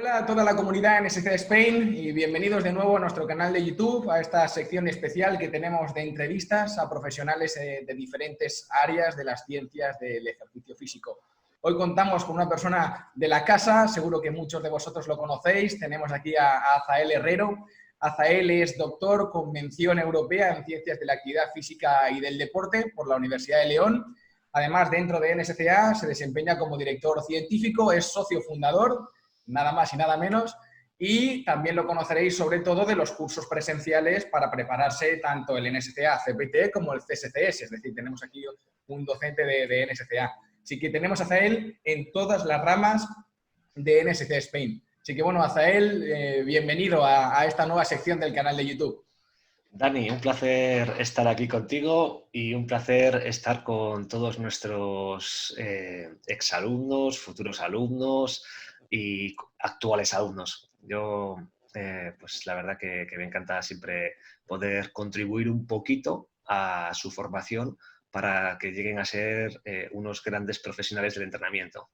Hola a toda la comunidad NSC Spain y bienvenidos de nuevo a nuestro canal de YouTube, a esta sección especial que tenemos de entrevistas a profesionales de diferentes áreas de las ciencias del ejercicio físico. Hoy contamos con una persona de la casa, seguro que muchos de vosotros lo conocéis. Tenemos aquí a Azael Herrero. Azael es doctor con mención europea en Ciencias de la Actividad Física y del Deporte por la Universidad de León. Además, dentro de NSCA se desempeña como director científico, es socio fundador, nada más y nada menos, y también lo conoceréis sobre todo de los cursos presenciales para prepararse tanto el NSCA CPT como el CSCS, es decir, tenemos aquí un docente de NSCA. Así que tenemos a Azael en todas las ramas de NSCA Spain. Así que bueno, Azael, bienvenido a esta nueva sección del canal de YouTube. Dani, un placer estar aquí contigo y un placer estar con todos nuestros exalumnos, futuros alumnos y actuales alumnos. Yo, pues la verdad que me encanta siempre poder contribuir un poquito a su formación para que lleguen a ser unos grandes profesionales del entrenamiento.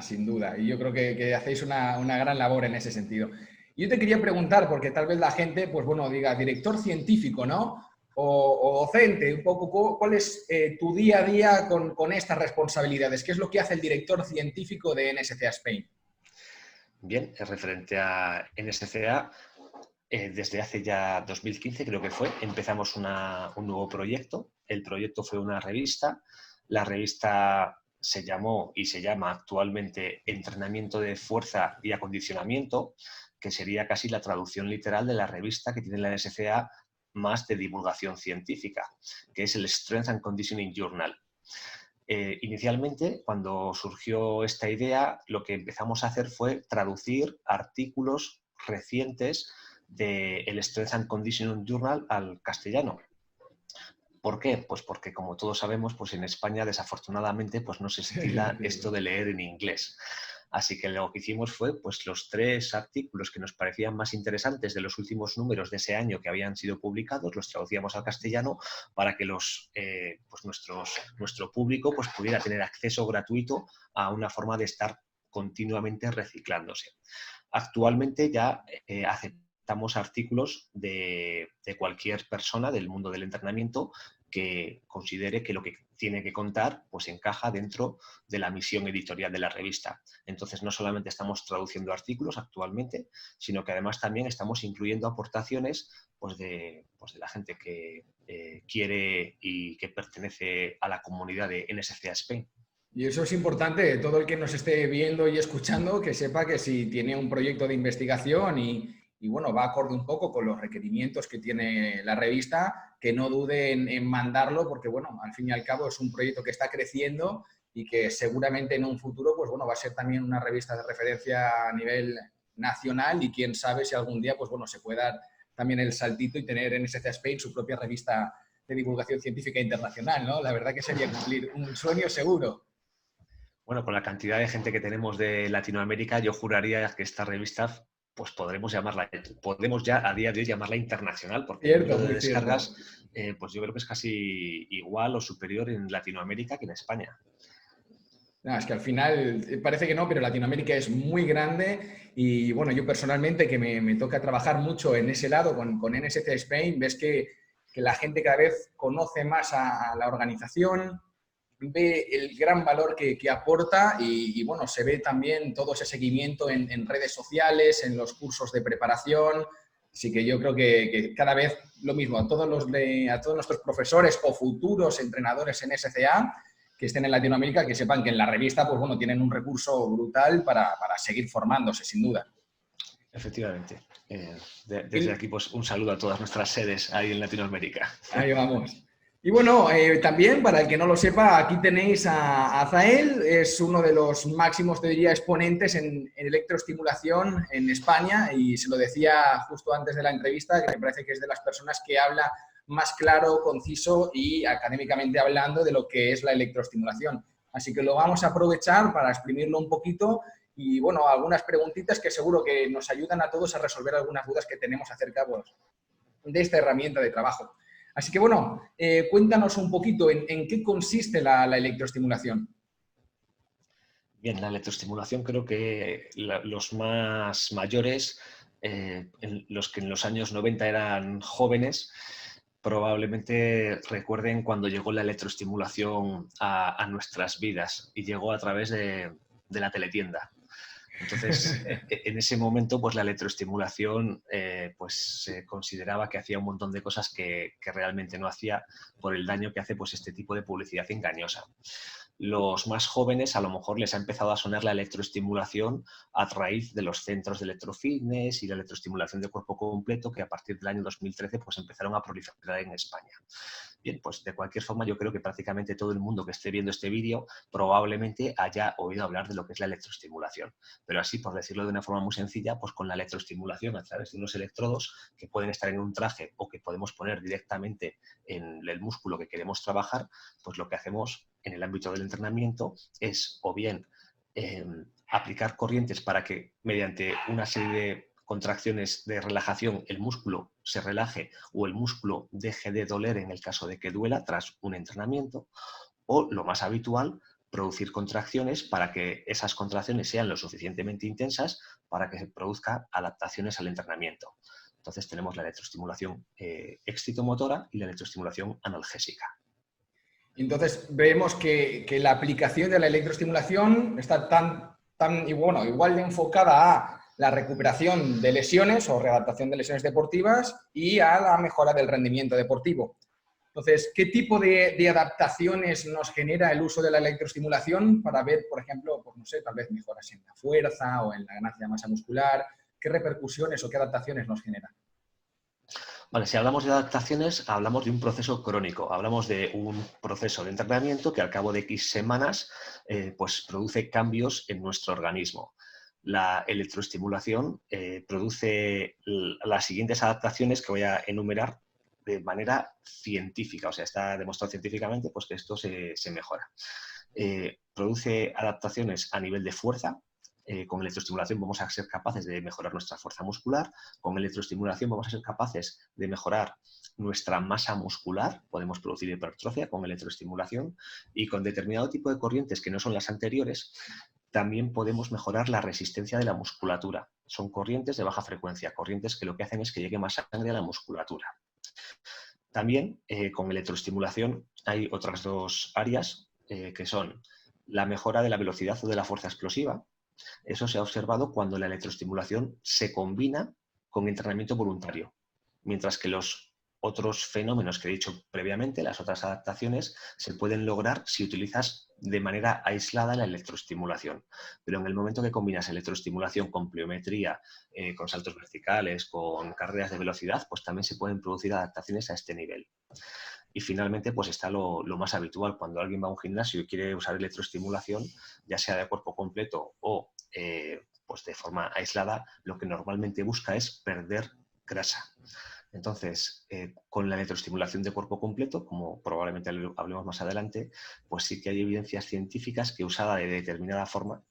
Sin duda, y yo creo que hacéis una gran labor en ese sentido. Yo te quería preguntar, porque tal vez la gente, pues bueno, diga director científico, ¿no? O docente, un poco, ¿cuál es tu día a día con estas responsabilidades? ¿Qué es lo que hace el director científico de NSCA Spain? Bien, referente a NSCA, desde hace ya 2015, creo que fue, empezamos un nuevo proyecto. El proyecto fue una revista. La revista se llamó y se llama actualmente Entrenamiento de Fuerza y Acondicionamiento, que sería casi la traducción literal de la revista que tiene la NSCA más de divulgación científica, que es el Strength and Conditioning Journal. Inicialmente, cuando surgió esta idea, lo que empezamos a hacer fue traducir artículos recientes del Strength and Conditioning Journal al castellano. ¿Por qué? Pues porque, como todos sabemos, pues en España desafortunadamente pues no se estila esto de leer en inglés. Así que lo que hicimos fue pues los 3 artículos que nos parecían más interesantes de los últimos números de ese año que habían sido publicados, los traducíamos al castellano para que pues nuestro público pues pudiera tener acceso gratuito a una forma de estar continuamente reciclándose. Actualmente ya aceptamos artículos de cualquier persona del mundo del entrenamiento que considere que lo que tiene que contar pues encaja dentro de la misión editorial de la revista. Entonces, no solamente estamos traduciendo artículos actualmente, sino que además también estamos incluyendo aportaciones pues de la gente que quiere y que pertenece a la comunidad de NSCA Spain. Y eso es importante, todo el que nos esté viendo y escuchando, que sepa que si tiene un proyecto de investigación y bueno, va acorde un poco con los requerimientos que tiene la revista, que no dude en mandarlo, porque bueno, al fin y al cabo es un proyecto que está creciendo y que seguramente en un futuro, pues bueno, va a ser también una revista de referencia a nivel nacional y quién sabe si algún día, pues bueno, se puede dar también el saltito y tener en NSCA Spain su propia revista de divulgación científica internacional, ¿no? La verdad que sería cumplir un sueño seguro. Bueno, con la cantidad de gente que tenemos de Latinoamérica, yo juraría que esta revista, pues podemos ya a día de hoy llamarla internacional, porque el Cierto, número de muy cierto. descargas, pues yo creo que es casi igual o superior en Latinoamérica que en España. No, es que al final parece que no, pero Latinoamérica es muy grande y bueno, yo personalmente que me toca trabajar mucho en ese lado con NSC Spain, ves que la gente cada vez conoce más a la organización, ve el gran valor que aporta y bueno, se ve también todo ese seguimiento en redes sociales, en los cursos de preparación. Así que yo creo que cada vez lo mismo, a todos nuestros profesores o futuros entrenadores en SCA que estén en Latinoamérica, que sepan que en la revista, pues bueno, tienen un recurso brutal para seguir formándose, sin duda. Efectivamente. Desde Y aquí, pues un saludo a todas nuestras sedes ahí en Latinoamérica. ahí vamos. Y bueno, también, para el que no lo sepa, aquí tenéis a Azael, es uno de los máximos, te diría, exponentes en electroestimulación en España y se lo decía justo antes de la entrevista, que me parece que es de las personas que habla más claro, conciso y académicamente hablando de lo que es la electroestimulación. Así que lo vamos a aprovechar para exprimirlo un poquito y, bueno, algunas preguntitas que seguro que nos ayudan a todos a resolver algunas dudas que tenemos acerca pues, de esta herramienta de trabajo. Así que, bueno, cuéntanos un poquito en qué consiste la electroestimulación. Bien, la electroestimulación creo que los más mayores, los que en los años 90 eran jóvenes, probablemente recuerden cuando llegó la electroestimulación a nuestras vidas y llegó a través de la teletienda. Entonces, en ese momento, pues la electroestimulación pues, se consideraba que hacía un montón de cosas que realmente no hacía por el daño que hace pues, este tipo de publicidad engañosa. Los más jóvenes a lo mejor les ha empezado a sonar la electroestimulación a raíz de los centros de electrofitness y la electroestimulación de cuerpo completo que a partir del año 2013 pues, empezaron a proliferar en España. Bien, pues de cualquier forma yo creo que prácticamente todo el mundo que esté viendo este vídeo probablemente haya oído hablar de lo que es la electroestimulación. Pero así, por decirlo de una forma muy sencilla, pues con la electroestimulación a través de unos electrodos que pueden estar en un traje o que podemos poner directamente en el músculo que queremos trabajar, pues lo que hacemos en el ámbito del entrenamiento es o bien aplicar corrientes para que mediante una serie de contracciones de relajación el músculo se relaje o el músculo deje de doler en el caso de que duela tras un entrenamiento, o lo más habitual, producir contracciones para que esas contracciones sean lo suficientemente intensas para que se produzcan adaptaciones al entrenamiento. Entonces tenemos la electroestimulación excitomotora y la electroestimulación analgésica. Entonces vemos que la aplicación de la electroestimulación está igual de enfocada a la recuperación de lesiones o readaptación de lesiones deportivas y a la mejora del rendimiento deportivo. Entonces, ¿qué tipo de adaptaciones nos genera el uso de la electroestimulación para ver, por ejemplo, pues no sé, tal vez mejoras en la fuerza o en la ganancia de masa muscular? ¿Qué repercusiones o qué adaptaciones nos genera? Vale, si hablamos de adaptaciones, hablamos de un proceso crónico, hablamos de un proceso de entrenamiento que al cabo de X semanas pues produce cambios en nuestro organismo. La electroestimulación produce las siguientes adaptaciones que voy a enumerar de manera científica, o sea, está demostrado científicamente pues, que esto se mejora. Produce adaptaciones a nivel de fuerza. Con electroestimulación vamos a ser capaces de mejorar nuestra fuerza muscular, con electroestimulación vamos a ser capaces de mejorar nuestra masa muscular, podemos producir hipertrofia con electroestimulación y con determinado tipo de corrientes que no son las anteriores, también podemos mejorar la resistencia de la musculatura. Son corrientes de baja frecuencia, corrientes que lo que hacen es que llegue más sangre a la musculatura. También con electroestimulación hay otras dos áreas que son la mejora de la velocidad o de la fuerza explosiva. Eso se ha observado cuando la electroestimulación se combina con entrenamiento voluntario, mientras que los otros fenómenos que he dicho previamente, las otras adaptaciones, se pueden lograr si utilizas de manera aislada la electroestimulación. Pero en el momento que combinas electroestimulación con pliometría, con saltos verticales, con carreras de velocidad, pues también se pueden producir adaptaciones a este nivel. Y finalmente, pues está lo más habitual. Cuando alguien va a un gimnasio y quiere usar electroestimulación, ya sea de cuerpo completo o pues de forma aislada, lo que normalmente busca es perder grasa. Entonces, con la electroestimulación de cuerpo completo, como probablemente hablemos más adelante, pues sí que hay evidencias científicas que usada de determinada forma,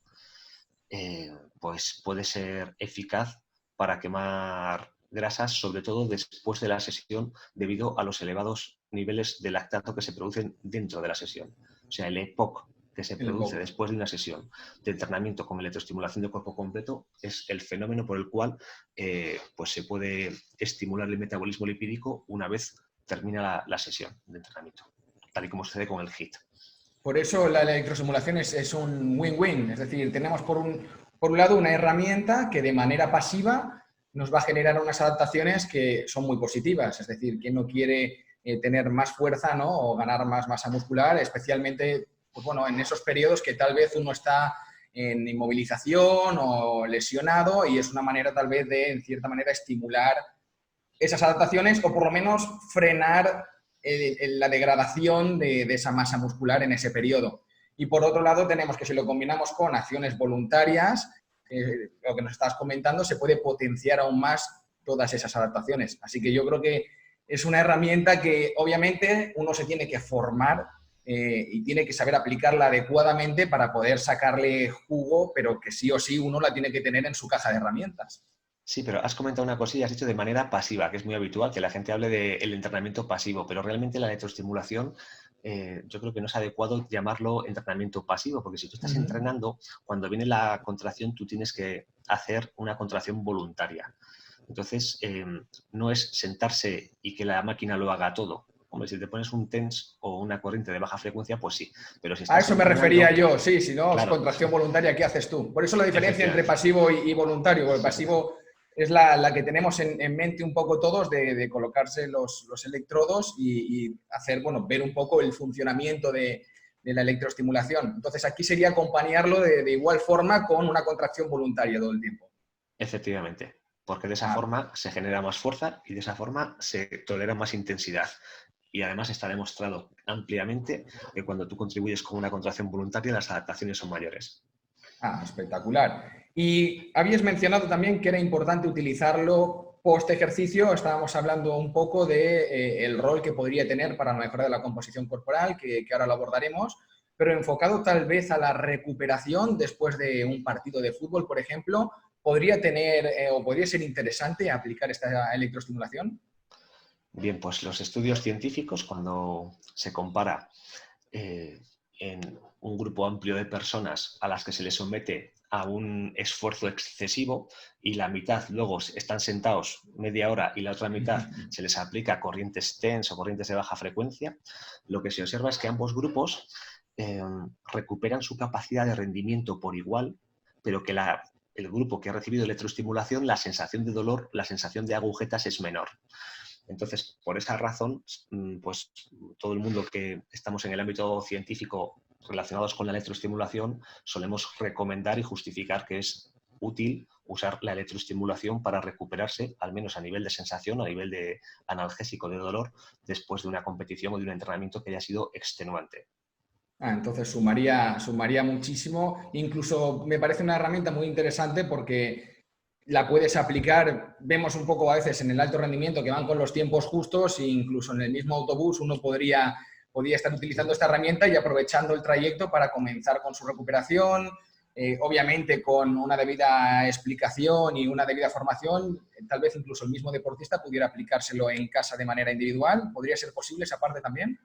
pues puede ser eficaz para quemar grasas, sobre todo después de la sesión, debido a los elevados niveles de lactato que se producen dentro de la sesión. O sea, el EPOC que se produce después de una sesión de entrenamiento con electroestimulación de cuerpo completo es el fenómeno por el cual pues se puede estimular el metabolismo lipídico una vez termina la sesión de entrenamiento, tal y como sucede con el HIIT. Por eso la electroestimulación es un win-win, es decir, tenemos por un lado una herramienta que de manera pasiva nos va a generar unas adaptaciones que son muy positivas, es decir, quien no quiere tener más fuerza, ¿no? O ganar más masa muscular, especialmente pues bueno, en esos periodos que tal vez uno está en inmovilización o lesionado y es una manera tal vez de, en cierta manera, estimular esas adaptaciones o por lo menos frenar la degradación de esa masa muscular en ese periodo. Y por otro lado tenemos que si lo combinamos con acciones voluntarias, lo que nos estabas comentando, se puede potenciar aún más todas esas adaptaciones. Así que yo creo que es una herramienta que obviamente uno se tiene que formar y tiene que saber aplicarla adecuadamente para poder sacarle jugo, pero que sí o sí uno la tiene que tener en su caja de herramientas. Sí, pero has comentado una cosilla, has dicho de manera pasiva, que es muy habitual que la gente hable del entrenamiento pasivo, pero realmente la electroestimulación yo creo que no es adecuado llamarlo entrenamiento pasivo, porque si tú estás Ujú. entrenando, cuando viene la contracción, tú tienes que hacer una contracción voluntaria. Entonces, no es sentarse y que la máquina lo haga todo. Hombre, si te pones un TENS o una corriente de baja frecuencia, pues sí. Pero si A estás eso me refería entrenando, yo, sí, si no, claro, contracción voluntaria, ¿qué haces tú? Por eso la diferencia entre efectivamente, pasivo y voluntario, porque el pasivo es la que tenemos en mente un poco todos de colocarse los electrodos y hacer, bueno, ver un poco el funcionamiento de la electroestimulación. Entonces aquí sería acompañarlo de igual forma con una contracción voluntaria todo el tiempo. efectivamente. Porque de esa Ah, forma se genera más fuerza y de esa forma se tolera más intensidad. Y además está demostrado ampliamente que cuando tú contribuyes con una contracción voluntaria, las adaptaciones son mayores. espectacular. Y habías mencionado también que era importante utilizarlo post ejercicio. Estábamos hablando un poco de el rol que podría tener para la mejora de la composición corporal, que ahora lo abordaremos, pero enfocado tal vez a la recuperación después de un partido de fútbol, por ejemplo, podría tener o podría ser interesante aplicar esta electroestimulación. Bien, pues los estudios científicos, cuando se compara eh, en un grupo amplio de personas a las que se les somete a un esfuerzo excesivo y la mitad luego están sentados media hora y la otra mitad se les aplica corrientes TENS o corrientes de baja frecuencia, lo que se observa es que ambos grupos eh, recuperan su capacidad de rendimiento por igual, pero que el grupo que ha recibido electroestimulación, la sensación de dolor, la sensación de agujetas es menor. Entonces, por esa razón, pues todo el mundo que estamos en el ámbito científico relacionados con la electroestimulación, solemos recomendar y justificar que es útil usar la electroestimulación para recuperarse, al menos a nivel de sensación, a nivel de analgésico de dolor, después de una competición o de un entrenamiento que haya sido extenuante. Entonces sumaría muchísimo. Incluso me parece una herramienta muy interesante porque la puedes aplicar, vemos un poco a veces en el alto rendimiento que van con los tiempos justos e incluso en el mismo autobús uno podría estar utilizando esta herramienta y aprovechando el trayecto para comenzar con su recuperación, obviamente con una debida explicación y una debida formación, tal vez incluso el mismo deportista pudiera aplicárselo en casa de manera individual. ¿Podría ser posible esa parte también?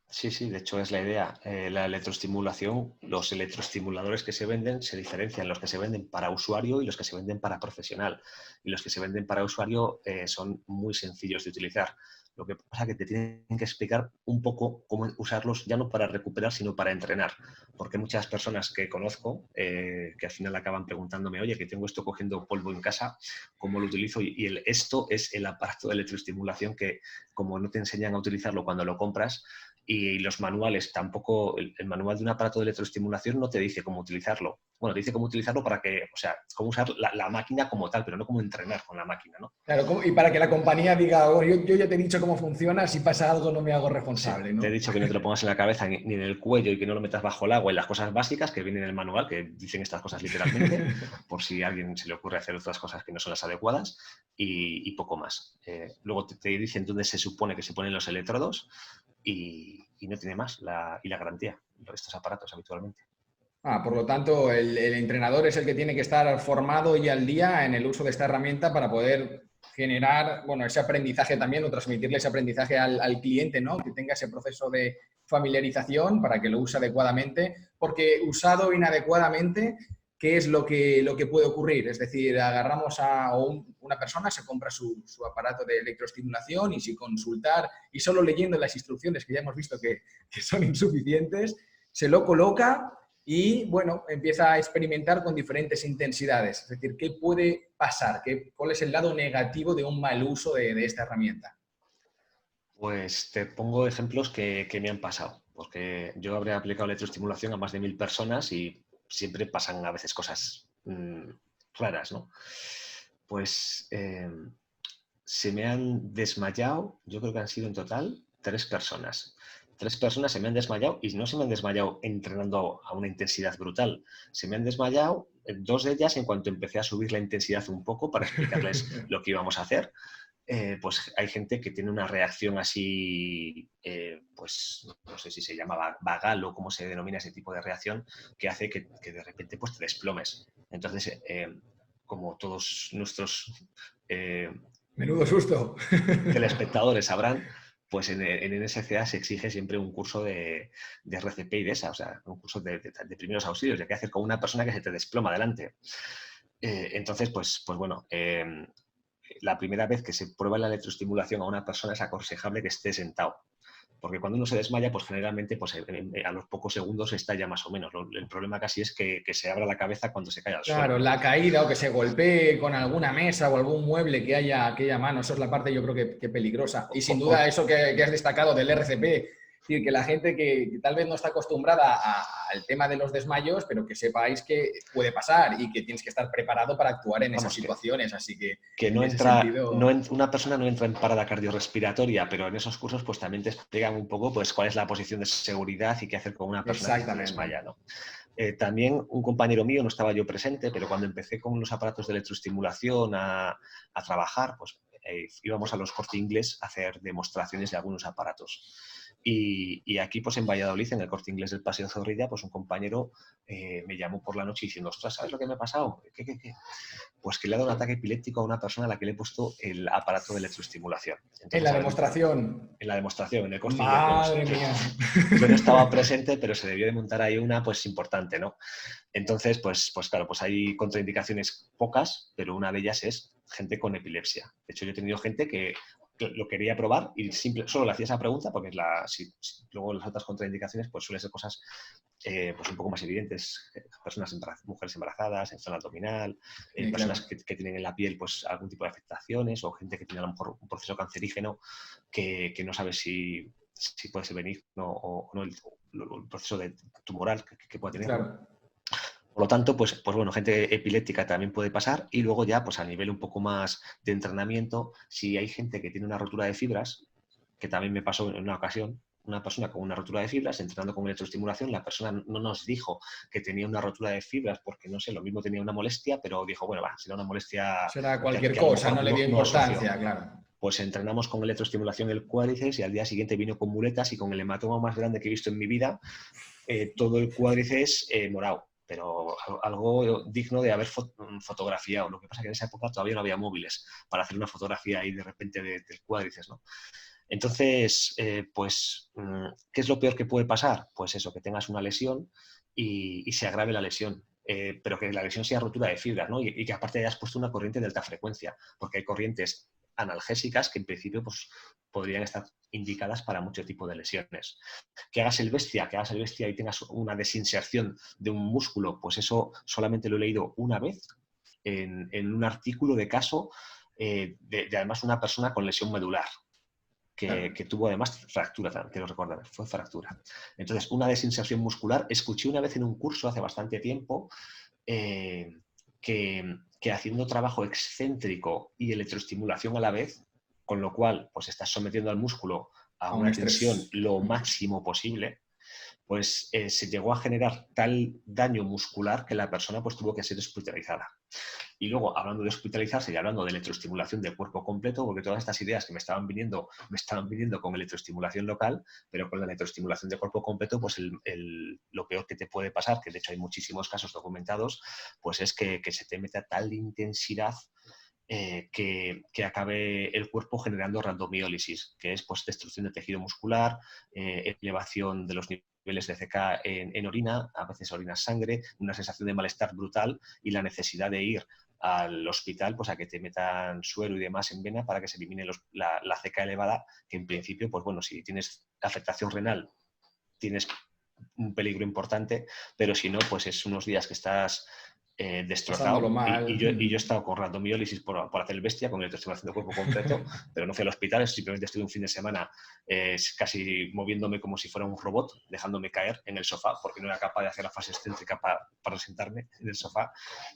Sí, sí, de hecho es la idea. La electroestimulación, los electroestimuladores que se venden se diferencian los que se venden para usuario y los que se venden para profesional. Y los que se venden para usuario son muy sencillos de utilizar. Lo que pasa es que te tienen que explicar un poco cómo usarlos, ya no para recuperar, sino para entrenar. Porque muchas personas que conozco que al final acaban preguntándome, oye, que tengo esto cogiendo polvo en casa, ¿cómo lo utilizo? Y esto es el aparato de electroestimulación que, como no te enseñan a utilizarlo cuando lo compras, y los manuales tampoco, el manual de un aparato de electroestimulación no te dice cómo utilizarlo. Bueno, te dice cómo utilizarlo para que, o sea, cómo usar la máquina como tal, pero no cómo entrenar con la máquina, ¿no? Claro, y para que la compañía diga, oh, yo ya te he dicho cómo funciona, si pasa algo no me hago Sí, responsable, te he ¿no? dicho que no te lo pongas en la cabeza ni en el cuello y que no lo metas bajo el agua y las cosas básicas que vienen en el manual, que dicen estas cosas literalmente, por si a alguien se le ocurre hacer otras cosas que no son las adecuadas y poco más. Luego te dicen dónde se supone que se ponen los electrodos y no tiene más y la garantía de estos aparatos habitualmente. Por lo tanto, el entrenador es el que tiene que estar formado y al día en el uso de esta herramienta para poder generar, bueno, ese aprendizaje también o transmitirle ese aprendizaje al cliente, ¿no? Que tenga ese proceso de familiarización para que lo use adecuadamente, porque usado inadecuadamente, ¿qué es lo que puede ocurrir? Es decir, agarramos una persona, se compra su aparato de electroestimulación y sin consultar y solo leyendo las instrucciones, que ya hemos visto que son insuficientes, se lo coloca y, bueno, empieza a experimentar con diferentes intensidades. Es decir, ¿qué puede pasar? ¿Cuál es el lado negativo de un mal uso de esta herramienta? Pues te pongo ejemplos que me han pasado, porque yo habré aplicado electroestimulación a más de 1000 personas y siempre pasan a veces cosas raras, ¿no? Pues se me han desmayado, yo creo que han sido en total 3 personas. 3 personas se me han desmayado y no se me han desmayado entrenando a una intensidad brutal. Se me han desmayado 2 de ellas en cuanto empecé a subir la intensidad un poco para explicarles lo que íbamos a hacer. Pues hay gente que tiene una reacción así, pues no sé si se llama vagal o cómo se denomina ese tipo de reacción, que hace que de repente pues, te desplomes. Entonces, como todos nuestros eh, Menudo susto. telespectadores sabrán, pues en NSCA se exige siempre un curso de RCP y de esa, o sea, un curso de primeros auxilios, de qué hacer con una persona que se te desploma delante. Entonces, pues bueno, la primera vez que se prueba la electroestimulación a una persona es aconsejable que esté sentado. Porque cuando uno se desmaya, pues generalmente pues, a los pocos segundos estalla más o menos. El problema casi es que se abra la cabeza cuando se cae al suelo. Claro, la caída o que se golpee con alguna mesa o algún mueble que haya a mano, eso es la parte yo creo que peligrosa. Y sin duda eso que has destacado del RCP, es decir, que la gente que tal vez no está acostumbrada al tema de los desmayos, pero que sepáis que puede pasar y que tienes que estar preparado para actuar en esas situaciones. Así que no en ese entra, sentido... una persona no entra en parada cardiorrespiratoria, pero en esos cursos pues también te explican un poco pues cuál es la posición de seguridad y qué hacer con una persona que se desmaya, ¿no? También un compañero mío, no estaba yo presente, pero cuando empecé con los aparatos de electroestimulación a trabajar, pues íbamos a los Corte Inglés a hacer demostraciones de algunos aparatos. Y aquí, pues en Valladolid, en el Corte Inglés del Paseo Zorrilla, pues un compañero me llamó por la noche diciendo, ostras, ¿sabes lo que me ha pasado? ¿Qué? Pues que le ha dado un ataque epiléptico a una persona a la que le he puesto el aparato de electroestimulación. Entonces, en la demostración. En la demostración, en el Corte Inglés. Madre mía. Yo no estaba presente, pero se debió de montar ahí una pues importante, ¿no? Entonces, pues claro, pues hay contraindicaciones pocas, pero una de ellas es gente con epilepsia. De hecho, yo he tenido gente que lo quería probar y solo le hacía esa pregunta porque luego las otras contraindicaciones pues suelen ser cosas pues un poco más evidentes, mujeres embarazadas, en zona abdominal, personas que tienen en la piel pues algún tipo de afectaciones o gente que tiene a lo mejor un proceso cancerígeno que no sabe si puede ser benigno o no el proceso tumoral que pueda tener. Claro. Por lo tanto, pues bueno, gente epiléptica también puede pasar y luego ya, pues a nivel un poco más de entrenamiento, si hay gente que tiene una rotura de fibras, que también me pasó en una ocasión, una persona con una rotura de fibras, entrenando con electroestimulación, la persona no nos dijo que tenía una rotura de fibras porque, no sé, lo mismo tenía una molestia, pero dijo, bueno, será una molestia... Será cualquier cosa, no le dio importancia, claro. Pues entrenamos con electroestimulación el cuádriceps y al día siguiente vino con muletas y con el hematoma más grande que he visto en mi vida, todo el cuádriceps morado, pero algo digno de haber fotografiado. Lo que pasa es que en esa época todavía no había móviles para hacer una fotografía ahí de repente del cuádriceps, ¿no? Entonces, pues, ¿qué es lo peor que puede pasar? Pues eso, que tengas una lesión y se agrave la lesión. Pero que la lesión sea rotura de fibras, ¿no? Y que aparte hayas puesto una corriente de alta frecuencia, porque hay corrientes analgésicas que en principio pues, podrían estar indicadas para mucho tipo de lesiones. Que hagas el bestia y tengas una desinserción de un músculo, pues eso solamente lo he leído una vez en un artículo de caso de además una persona con lesión medular. Que tuvo además fractura, quiero recordar, fue fractura. Entonces, una desinserción muscular, escuché una vez en un curso hace bastante tiempo que haciendo trabajo excéntrico y electroestimulación a la vez, con lo cual pues estás sometiendo al músculo a una tensión lo máximo posible, pues se llegó a generar tal daño muscular que la persona pues tuvo que ser hospitalizada. Y luego, hablando de hospitalizarse y hablando de electroestimulación de cuerpo completo, porque todas estas ideas que me estaban viniendo con electroestimulación local, pero con la electroestimulación de cuerpo completo, pues lo peor que te puede pasar, que de hecho hay muchísimos casos documentados, pues es que se te meta tal intensidad que acabe el cuerpo generando rhabdomiólisis, que es pues, destrucción de tejido muscular, elevación de los niveles de CK en orina, a veces orinas sangre, una sensación de malestar brutal y la necesidad de ir al hospital pues a que te metan suero y demás en vena para que se elimine la CK elevada, que en principio, pues bueno, si tienes afectación renal, tienes un peligro importante, pero si no, pues es unos días que estás destrozado. Y yo he estado con rhabdomiólisis por hacer el bestia, con electroestimulación de cuerpo completo, pero no fui al hospital, simplemente estuve un fin de semana casi moviéndome como si fuera un robot, dejándome caer en el sofá, porque no era capaz de hacer la fase excéntrica para sentarme en el sofá.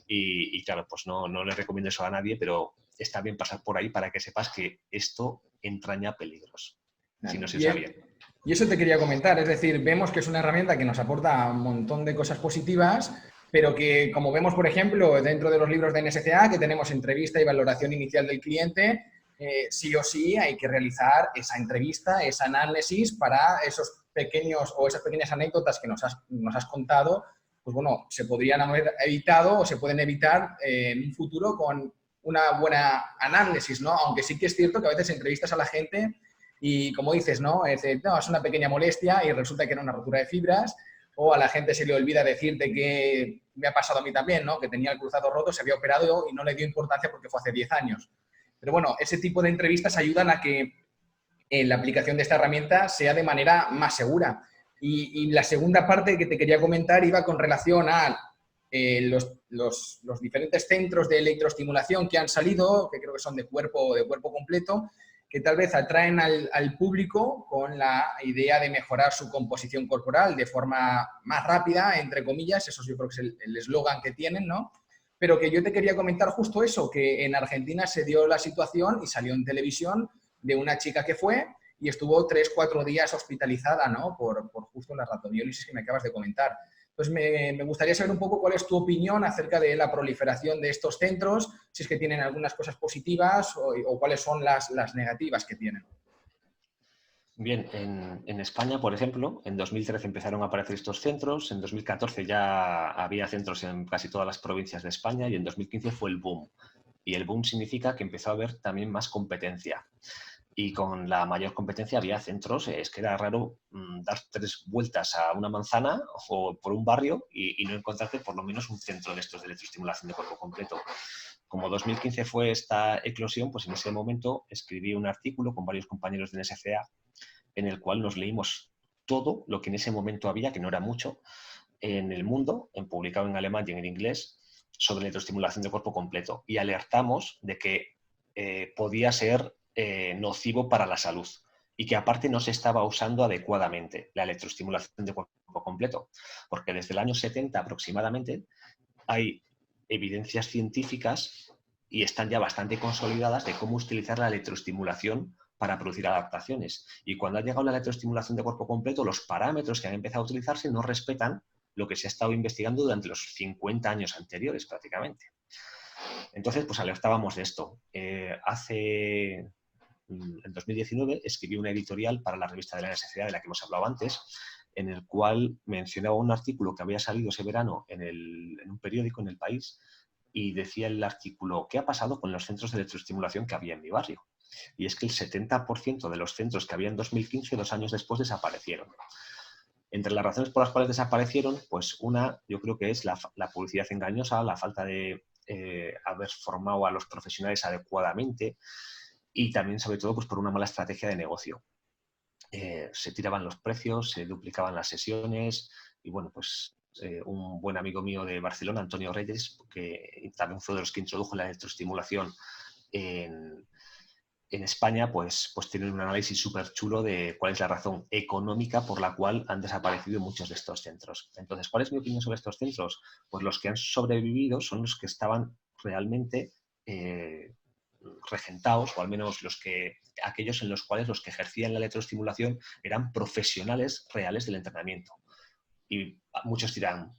Y claro, pues no le recomiendo eso a nadie, pero está bien pasar por ahí para que sepas que esto entraña peligros, si no se usa bien. Y eso te quería comentar, es decir, vemos que es una herramienta que nos aporta un montón de cosas positivas, pero que, como vemos, por ejemplo, dentro de los libros de NSCA, que tenemos entrevista y valoración inicial del cliente, sí o sí hay que realizar esa entrevista, ese análisis para esos pequeños o esas pequeñas anécdotas que nos has contado, pues bueno, se podrían haber evitado o se pueden evitar en un futuro con una buena análisis, ¿no? Aunque sí que es cierto que a veces entrevistas a la gente y como dices, ¿no? No, es una pequeña molestia y resulta que era una rotura de fibras, o a la gente se le olvida decirte que me ha pasado a mí también, ¿no? Que tenía el cruzado roto, se había operado y no le dio importancia porque fue hace 10 años. Pero bueno, ese tipo de entrevistas ayudan a que la aplicación de esta herramienta sea de manera más segura. Y la segunda parte que te quería comentar iba con relación a los diferentes centros de electroestimulación que han salido, que creo que son de cuerpo completo, que tal vez atraen al público con la idea de mejorar su composición corporal de forma más rápida, entre comillas, eso yo creo que es el eslogan que tienen, ¿no? Pero que yo te quería comentar justo eso, que en Argentina se dio la situación y salió en televisión de una chica que fue y estuvo 3-4 días hospitalizada, ¿no? Por justo la ratodiólisis que me acabas de comentar. Entonces, me gustaría saber un poco cuál es tu opinión acerca de la proliferación de estos centros, si es que tienen algunas cosas positivas o cuáles son las negativas que tienen. Bien, en España, por ejemplo, en 2013 empezaron a aparecer estos centros, en 2014 ya había centros en casi todas las provincias de España y en 2015 fue el boom. Y el boom significa que empezó a haber también más competencia. Y con la mayor competencia había centros, es que era raro dar 3 vueltas a una manzana o por un barrio y no encontrarte por lo menos un centro de estos de electroestimulación de cuerpo completo. Como 2015 fue esta eclosión, pues en ese momento escribí un artículo con varios compañeros de NSCA en el cual nos leímos todo lo que en ese momento había, que no era mucho, en el mundo, publicado en alemán y en inglés, sobre electroestimulación de cuerpo completo. Y alertamos de que podía ser nocivo para la salud y que aparte no se estaba usando adecuadamente la electroestimulación de cuerpo completo, porque desde el año 70 aproximadamente hay evidencias científicas y están ya bastante consolidadas de cómo utilizar la electroestimulación para producir adaptaciones. Y cuando ha llegado la electroestimulación de cuerpo completo, los parámetros que han empezado a utilizarse no respetan lo que se ha estado investigando durante los 50 años anteriores prácticamente. Entonces, pues alertábamos de esto. En 2019 escribí una editorial para la revista de la NSCA de la que hemos hablado antes, en el cual mencionaba un artículo que había salido ese verano en un periódico en El País y decía el artículo, ¿qué ha pasado con los centros de electroestimulación que había en mi barrio? Y es que el 70% de los centros que había en 2015, 2 años después, desaparecieron. Entre las razones por las cuales desaparecieron, pues una, yo creo que es la publicidad engañosa, la falta de haber formado a los profesionales adecuadamente y también, sobre todo, pues por una mala estrategia de negocio. Se tiraban los precios, se duplicaban las sesiones y, bueno, pues un buen amigo mío de Barcelona, Antonio Reyes, que también fue de los que introdujo la electroestimulación en España, pues tienen un análisis súper chulo de cuál es la razón económica por la cual han desaparecido muchos de estos centros. Entonces, ¿cuál es mi opinión sobre estos centros? Pues los que han sobrevivido son los que estaban realmente regentados, o al menos aquellos en los cuales los que ejercían la electroestimulación eran profesionales reales del entrenamiento. Y muchos dirán,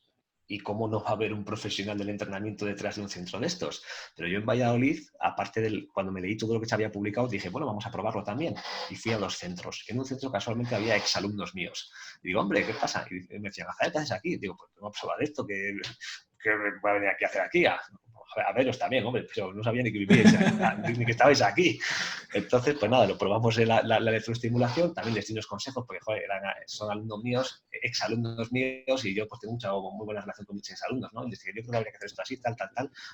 ¿y cómo no va a haber un profesional del entrenamiento detrás de un centro de estos? Pero yo en Valladolid, aparte cuando me leí todo lo que se había publicado, dije, bueno, vamos a probarlo también. Y fui a 2 centros. En un centro casualmente había exalumnos míos. Y digo, hombre, ¿qué pasa? Y me decían, ¿qué haces aquí? Digo, pues vamos a probar esto, ¿qué va a venir aquí a hacer aquí? A veros también, hombre, pero no sabía ni que vivíais, ni que estabais aquí. Entonces, pues nada, lo probamos en la electroestimulación, también les di unos consejos, porque joder, son alumnos míos, exalumnos míos, y yo pues tengo muy buena relación con mis exalumnos, ¿no? Y les dije, yo creo que habría que hacer esto así, tal,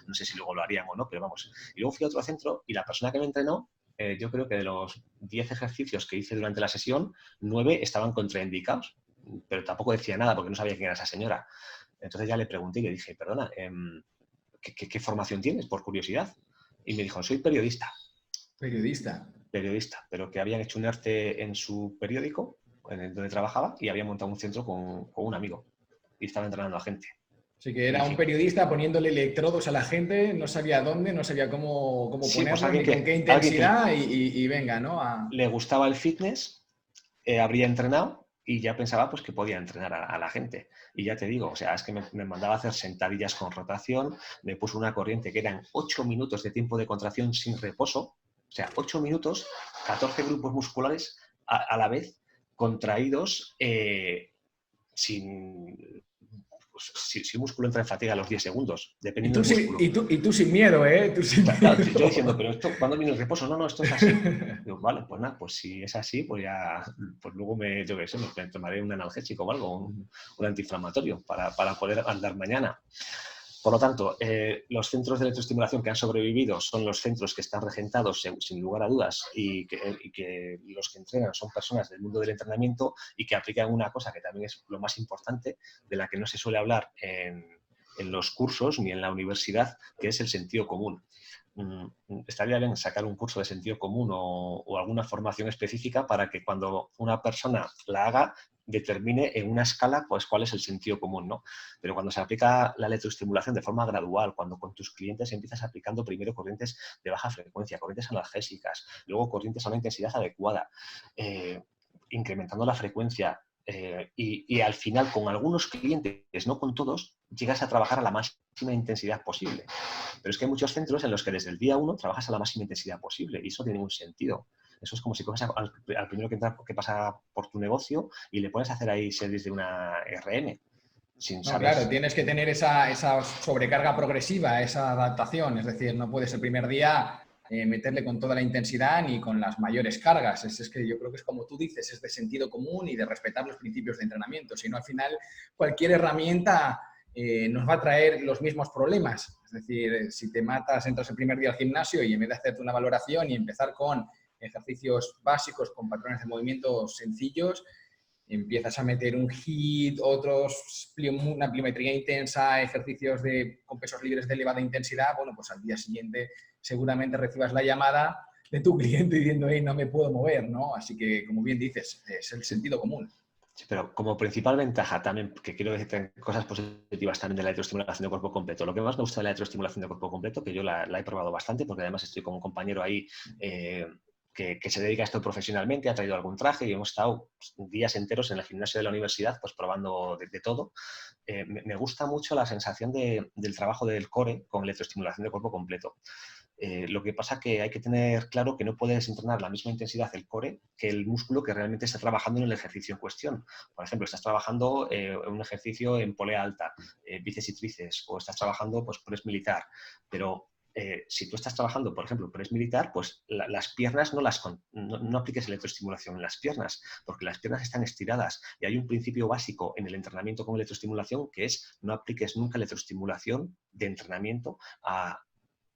no sé si luego lo harían o no, pero vamos. Y luego fui a otro centro y la persona que me entrenó, yo creo que de los 10 ejercicios que hice durante la sesión, 9 estaban contraindicados, pero tampoco decía nada porque no sabía quién era esa señora. Entonces ya le pregunté y le dije, perdona, ¿qué formación tienes, por curiosidad? Y me dijo, soy periodista. Periodista. Periodista, pero que habían hecho un arte en su periódico, donde trabajaba, y había montado un centro con un amigo. Y estaba entrenando a gente. Así que Y era un dije, periodista poniéndole electrodos a la gente, no sabía dónde, no sabía cómo sí, pues ponerlo, alguien ni con qué que intensidad y venga, ¿no? le gustaba el fitness, habría entrenado y ya pensaba pues que podía entrenar a la gente. Y ya te digo, o sea, es que me mandaba a hacer sentadillas con rotación, me puso una corriente que eran 8 minutos de tiempo de contracción sin reposo, o sea, 8 minutos, 14 grupos musculares a la vez contraídos sin pues, si un músculo entra en fatiga a los 10 segundos, Y dependiendo tú, del músculo. y tú sin miedo, ¿eh? Tú sin Claro, miedo. yo diciendo, pero esto, ¿cuándo viene el reposo? No, esto es así. Digo, vale, pues nada, pues si es así, pues ya, pues luego yo qué sé, me tomaré un analgésico o algo, un antiinflamatorio para poder andar mañana. Por lo tanto, los centros de electroestimulación que han sobrevivido son los centros que están regentados, sin lugar a dudas, y que los que entrenan son personas del mundo del entrenamiento y que aplican una cosa que también es lo más importante, de la que no se suele hablar en los cursos ni en la universidad, que es el sentido común. Estaría bien sacar un curso de sentido común o alguna formación específica para que cuando una persona la haga determine en una escala pues cuál es el sentido común, ¿no? Pero cuando se aplica la electroestimulación de forma gradual, cuando con tus clientes empiezas aplicando primero corrientes de baja frecuencia, corrientes analgésicas, luego corrientes a una intensidad adecuada, incrementando la frecuencia, y al final con algunos clientes, no con todos, llegas a trabajar a la máxima intensidad posible. Pero es que hay muchos centros en los que desde el día 1 trabajas a la máxima intensidad posible y eso no tiene ningún sentido. Eso es como si coges al primero que pasa por tu negocio y le pones a hacer ahí series de una RM. Sin No, saber. claro, tienes que tener esa sobrecarga progresiva, esa adaptación. Es decir, no puedes el primer día meterle con toda la intensidad ni con las mayores cargas. Es que yo creo que es como tú dices, es de sentido común y de respetar los principios de entrenamiento. Si no, al final, cualquier herramienta nos va a traer los mismos problemas. Es decir, si te matas, entras el primer día al gimnasio y en vez de hacerte una valoración y empezar con ejercicios básicos, con patrones de movimiento sencillos, empiezas a meter un HIIT, una pliometría intensa, ejercicios con pesos libres de elevada intensidad, bueno, pues al día siguiente seguramente recibas la llamada de tu cliente diciendo, hey, no me puedo mover, ¿no? Así que, como bien dices, es el sentido común. Sí, pero como principal ventaja también, que quiero decirte cosas positivas también de la electroestimulación de cuerpo completo. Lo que más me gusta de la electroestimulación de cuerpo completo, que yo la he probado bastante, porque además estoy con un compañero ahí que se dedica a esto profesionalmente, ha traído algún traje y hemos estado días enteros en el gimnasio de la universidad pues probando de todo. Me gusta mucho la sensación del trabajo del core con electroestimulación de cuerpo completo. Lo que pasa que hay que tener claro que no puedes entrenar la misma intensidad el core que el músculo que realmente está trabajando en el ejercicio en cuestión. Por ejemplo, estás trabajando un ejercicio en polea alta, bíceps y tríceps, o estás trabajando pues, press militar, pero si tú estás trabajando, por ejemplo, press militar, pues las piernas no apliques electroestimulación en las piernas, porque las piernas están estiradas y hay un principio básico en el entrenamiento con electroestimulación que es no apliques nunca electroestimulación de entrenamiento a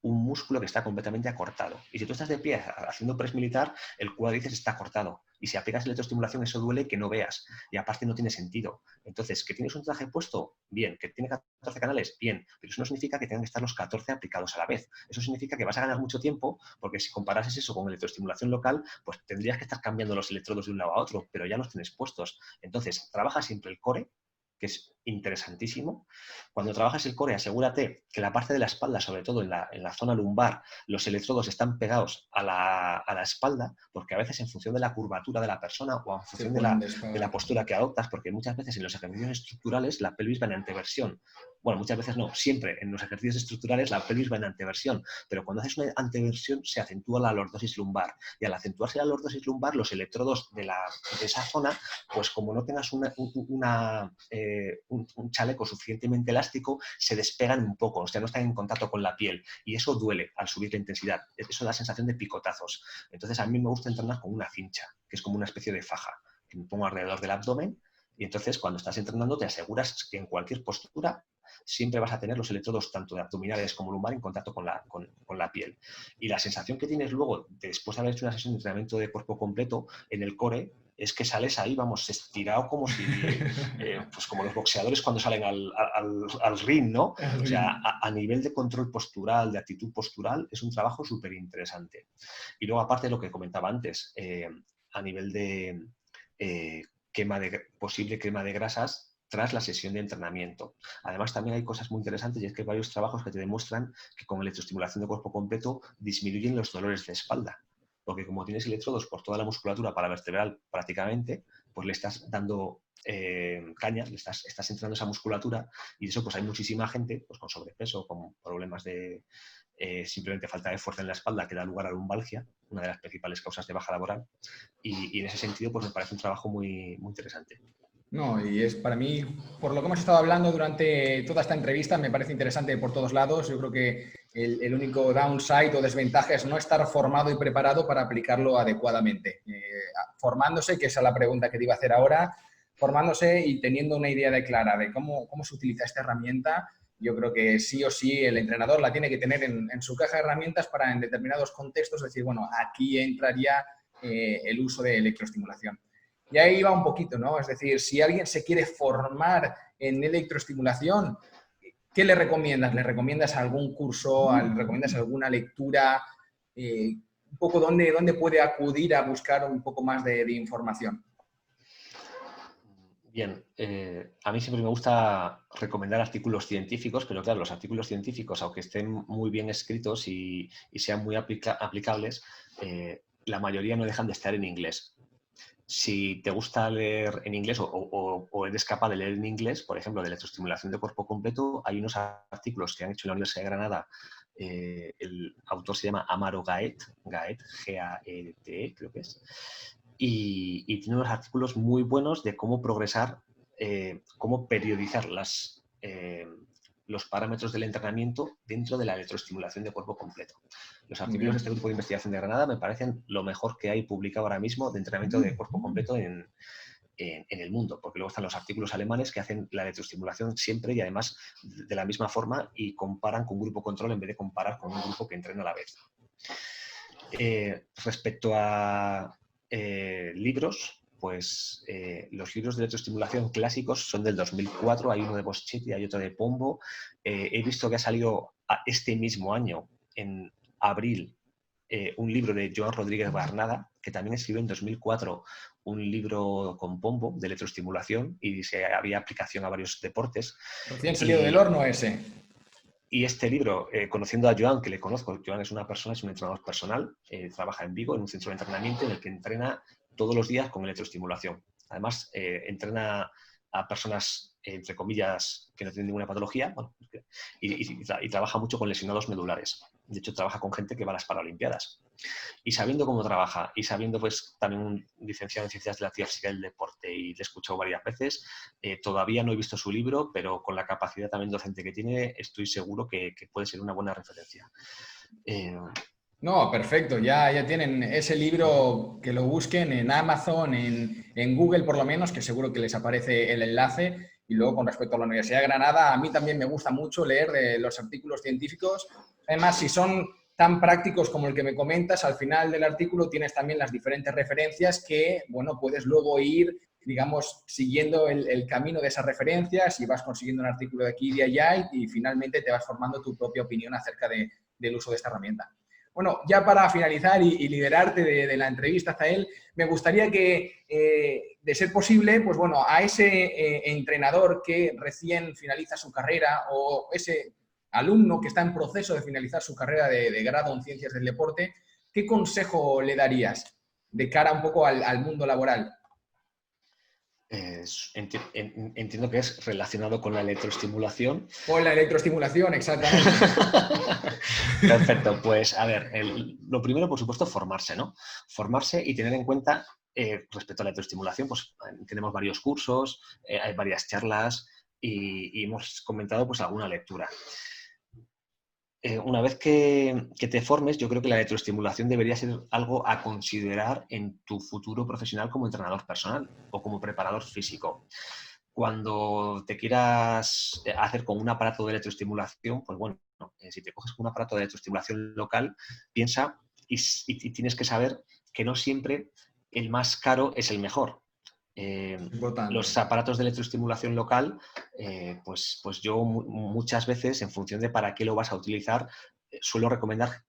un músculo que está completamente acortado. Y si tú estás de pie haciendo press militar, el cuádriceps está cortado. Y si aplicas electroestimulación, eso duele que no veas. Y aparte no tiene sentido. Entonces, ¿que tienes un traje puesto? Bien. ¿Que tiene 14 canales? Bien. Pero eso no significa que tengan que estar los 14 aplicados a la vez. Eso significa que vas a ganar mucho tiempo, porque si comparases eso con electroestimulación local, pues tendrías que estar cambiando los electrodos de un lado a otro, pero ya los tienes puestos. Entonces, trabaja siempre el core, que es interesantísimo. Cuando trabajas el core, asegúrate que la parte de la espalda, sobre todo en la zona lumbar, los electrodos están pegados a la espalda, porque a veces en función de la curvatura de la persona o en función de la postura que adoptas, porque muchas veces en los ejercicios estructurales la pelvis va en anteversión. Bueno, muchas veces no, siempre en los ejercicios estructurales la pelvis va en anteversión, pero cuando haces una anteversión se acentúa la lordosis lumbar, y al acentuarse la lordosis lumbar, los electrodos de esa zona, pues como no tengas un chaleco suficientemente elástico, se despegan un poco, o sea, no están en contacto con la piel, y eso duele al subir la intensidad, eso da sensación de picotazos. Entonces a mí me gusta entrenar con una cincha, que es como una especie de faja, que me pongo alrededor del abdomen, y entonces cuando estás entrenando te aseguras que en cualquier postura siempre vas a tener los electrodos tanto de abdominales como lumbar en contacto con la piel. Y la sensación que tienes luego, después de haber hecho una sesión de entrenamiento de cuerpo completo en el core, es que sales ahí, vamos, estirado como si, pues como los boxeadores cuando salen al ring, ¿no? O sea, a nivel de control postural, de actitud postural, es un trabajo súper interesante. Y luego, aparte de lo que comentaba antes, a nivel de posible quema de grasas tras la sesión de entrenamiento. Además, también hay cosas muy interesantes y es que hay varios trabajos que te demuestran que con electroestimulación de cuerpo completo disminuyen los dolores de espalda. Porque como tienes electrodos por toda la musculatura paravertebral prácticamente, pues le estás dando caña, estás entrenando esa musculatura y eso pues hay muchísima gente pues, con sobrepeso, con problemas de simplemente falta de fuerza en la espalda que da lugar a lumbalgia, una de las principales causas de baja laboral y en ese sentido pues me parece un trabajo muy, muy interesante. No, y es para mí, por lo que hemos estado hablando durante toda esta entrevista, me parece interesante por todos lados. Yo creo que el único downside o desventaja es no estar formado y preparado para aplicarlo adecuadamente. Formándose, que esa es la pregunta que te iba a hacer ahora, formándose y teniendo una idea clara de cómo se utiliza esta herramienta, yo creo que sí o sí el entrenador la tiene que tener en su caja de herramientas para en determinados contextos decir, bueno, aquí entraría el uso de electroestimulación. Y ahí va un poquito, ¿no? Es decir, si alguien se quiere formar en electroestimulación, ¿qué le recomiendas? ¿Le recomiendas algún curso? ¿Le recomiendas alguna lectura? Un poco dónde puede acudir a buscar un poco más de información. Bien, a mí siempre me gusta recomendar artículos científicos, pero claro, los artículos científicos, aunque estén muy bien escritos y sean muy aplicables, la mayoría no dejan de estar en inglés. Si te gusta leer en inglés o eres capaz de leer en inglés, por ejemplo, de electroestimulación de cuerpo completo, hay unos artículos que han hecho en la Universidad de Granada. El autor se llama Amaro Gaet, G-A-E-T-E, creo que es. Y tiene unos artículos muy buenos de cómo progresar, cómo periodizar los parámetros del entrenamiento dentro de la electroestimulación de cuerpo completo. Los Muy artículos de bien. este grupo de investigación de Granada me parecen lo mejor que hay publicado ahora mismo de entrenamiento de cuerpo completo en el mundo, porque luego están los artículos alemanes que hacen la electroestimulación siempre y además de la misma forma y comparan con grupo control en vez de comparar con un grupo que entrena a la vez. Respecto a libros, pues los libros de electroestimulación clásicos son del 2004, hay uno de Boschetti y hay otro de Pombo. He visto que ha salido este mismo año, en abril, un libro de Joan Rodríguez Barnada, que también escribió en 2004 un libro con Pombo de electroestimulación y había aplicación a varios deportes. Recién salido del horno ese. Y este libro, conociendo a Joan, que le conozco, Joan es una persona, es un entrenador personal, trabaja en Vigo, en un centro de entrenamiento en el que entrena todos los días con electroestimulación. Además, entrena a personas, entre comillas, que no tienen ninguna patología, bueno, y trabaja mucho con lesionados medulares. De hecho, trabaja con gente que va a las Paralimpiadas. Y sabiendo cómo trabaja y sabiendo pues también un licenciado en Ciencias de la Actividad Física y del Deporte y le he escuchado varias veces, todavía no he visto su libro, pero con la capacidad también docente que tiene, estoy seguro que puede ser una buena referencia. No, perfecto. Ya tienen ese libro que lo busquen en Amazon, en Google por lo menos, que seguro que les aparece el enlace. Y luego, con respecto a la Universidad de Granada, a mí también me gusta mucho leer de los artículos científicos. Además, si son tan prácticos como el que me comentas, al final del artículo tienes también las diferentes referencias que, bueno, puedes luego ir, digamos, siguiendo el camino de esas referencias y vas consiguiendo un artículo de aquí y de allá y finalmente te vas formando tu propia opinión acerca del uso de esta herramienta. Bueno, ya para finalizar y liberarte de la entrevista, Zael, me gustaría que, de ser posible, pues bueno, a ese entrenador que recién finaliza su carrera o ese alumno que está en proceso de finalizar su carrera de grado en Ciencias del Deporte, ¿qué consejo le darías de cara un poco al mundo laboral? Entiendo que es relacionado con la electroestimulación. Con la electroestimulación, exactamente. Perfecto, pues a ver, lo primero, por supuesto, formarse, ¿no? Formarse y tener en cuenta, respecto a la electroestimulación, pues tenemos varios cursos, hay varias charlas y hemos comentado pues alguna lectura. Una vez que te formes, yo creo que la electroestimulación debería ser algo a considerar en tu futuro profesional como entrenador personal o como preparador físico. Cuando te quieras hacer con un aparato de electroestimulación, pues bueno, si te coges con un aparato de electroestimulación local, piensa y tienes que saber que no siempre el más caro es el mejor. Importante. Los aparatos de electroestimulación local, pues yo muchas veces, en función de para qué lo vas a utilizar, suelo recomendar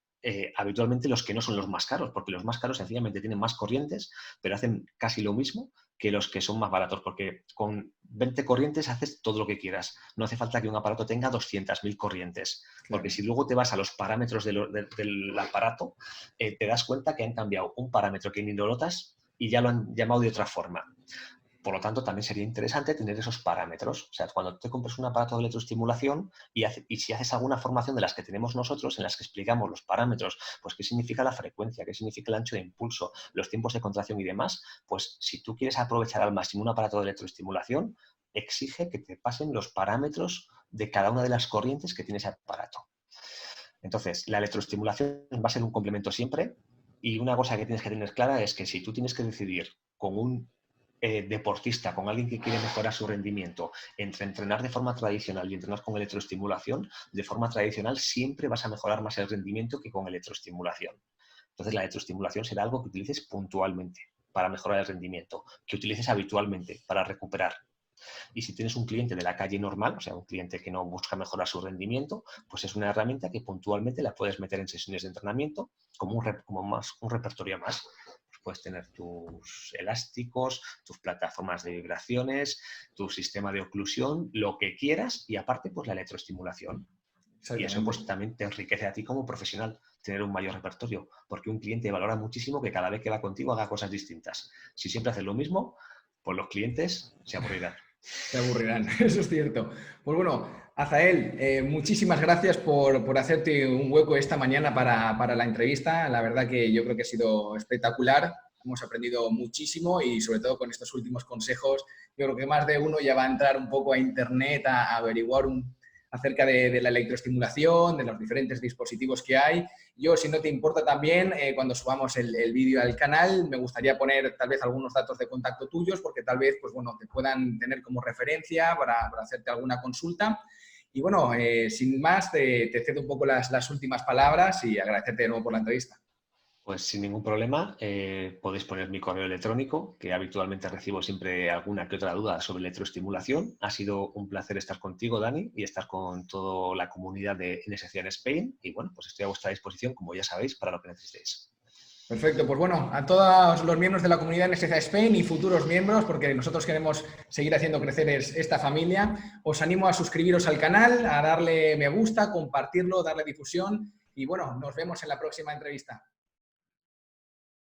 habitualmente los que no son los más caros, porque los más caros sencillamente tienen más corrientes, pero hacen casi lo mismo que los que son más baratos, porque con 20 corrientes haces todo lo que quieras. No hace falta que un aparato tenga 200.000 corrientes, porque Claro. si luego te vas a los parámetros del aparato, te das cuenta que han cambiado un parámetro que ni lo notas y ya lo han llamado de otra forma. Por lo tanto, también sería interesante tener esos parámetros. O sea, cuando te compres un aparato de electroestimulación y si haces alguna formación de las que tenemos nosotros, en las que explicamos los parámetros, pues qué significa la frecuencia, qué significa el ancho de impulso, los tiempos de contracción y demás, pues si tú quieres aprovechar al máximo un aparato de electroestimulación, exige que te pasen los parámetros de cada una de las corrientes que tiene ese aparato. Entonces, la electroestimulación va a ser un complemento siempre, y una cosa que tienes que tener clara es que si tú tienes que decidir con un deportista, con alguien que quiere mejorar su rendimiento, entre entrenar de forma tradicional y entrenar con electroestimulación, de forma tradicional siempre vas a mejorar más el rendimiento que con electroestimulación. Entonces, la electroestimulación será algo que utilices puntualmente para mejorar el rendimiento, que utilices habitualmente para recuperar. Y si tienes un cliente de la calle normal, o sea, un cliente que no busca mejorar su rendimiento, pues es una herramienta que puntualmente la puedes meter en sesiones de entrenamiento como un repertorio más. Puedes tener tus elásticos, tus plataformas de vibraciones, tu sistema de oclusión, lo que quieras, y aparte, pues la electroestimulación. Y eso pues también te enriquece a ti como profesional, tener un mayor repertorio, porque un cliente valora muchísimo que cada vez que va contigo haga cosas distintas. Si siempre haces lo mismo, pues los clientes se aburrirán. Se aburrirán, eso es cierto. Pues bueno, Azael, muchísimas gracias por hacerte un hueco esta mañana para la entrevista. La verdad que yo creo que ha sido espectacular. Hemos aprendido muchísimo y sobre todo con estos últimos consejos, yo creo que más de uno ya va a entrar un poco a internet a averiguar acerca de la electroestimulación, de los diferentes dispositivos que hay. Yo, si no te importa también, cuando subamos el vídeo al canal, me gustaría poner tal vez algunos datos de contacto tuyos, porque tal vez pues, bueno, te puedan tener como referencia para hacerte alguna consulta. Y bueno, sin más, te cedo un poco las últimas palabras y agradecerte de nuevo por la entrevista. Pues sin ningún problema, podéis poner mi correo electrónico, que habitualmente recibo siempre alguna que otra duda sobre electroestimulación. Ha sido un placer estar contigo, Dani, y estar con toda la comunidad de NSCA en Spain. Y bueno, pues estoy a vuestra disposición, como ya sabéis, para lo que necesitéis. Perfecto, pues bueno, a todos los miembros de la comunidad NSCA Spain y futuros miembros, porque nosotros queremos seguir haciendo crecer esta familia, os animo a suscribiros al canal, a darle me gusta, compartirlo, darle difusión y bueno, nos vemos en la próxima entrevista.